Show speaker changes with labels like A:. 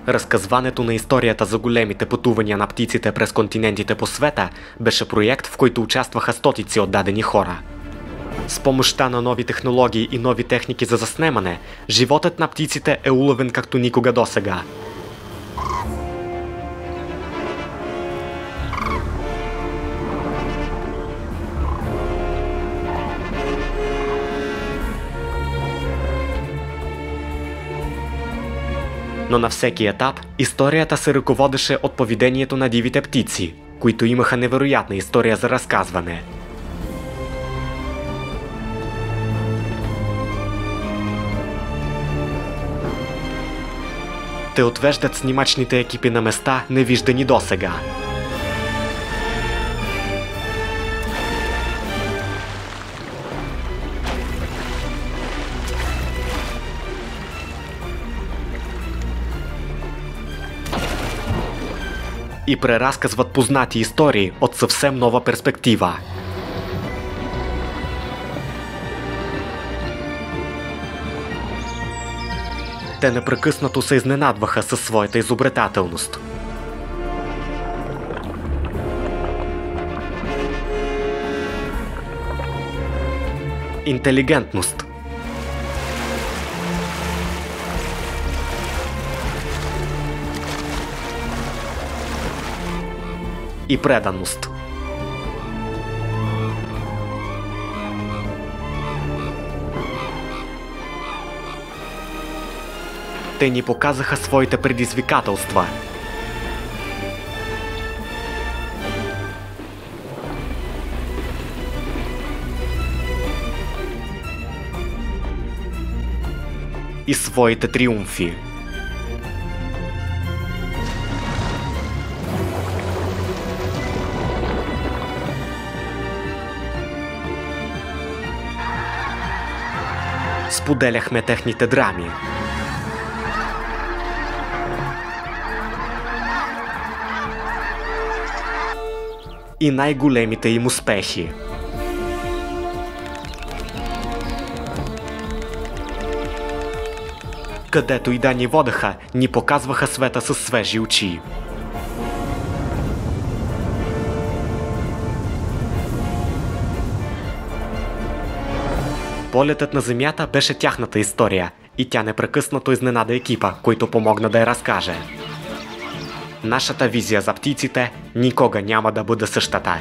A: Разказването на историята за големите пътувания на птиците през континентите по света беше проект, в който участваха стотици отдадени хора. С помощта на нови технологии и нови техники за заснемане, животът на птиците е уловен както никога досега. Но на всеки етап историята се ръководеше от поведението на дивите птици, които имаха невероятна история за разказване. Те отвеждат снимачните екипи на места, невиждани досега. И преразказват познати истории от съвсем нова перспектива. Те непрекъснато се изненадваха със своята изобретателност. Интелигентност. И преданост. Те ни показаха своите предизвикателства. И своите триумфи. Споделяхме техните драми. И най-големите им успехи. Където и да ни водеха, ни показваха света със свежи очи. Полетът на Земята беше тяхната история и тя непрекъснато изненада екипа, който помогна да я разкаже. Нашата визия за птиците никога няма да бъде същата.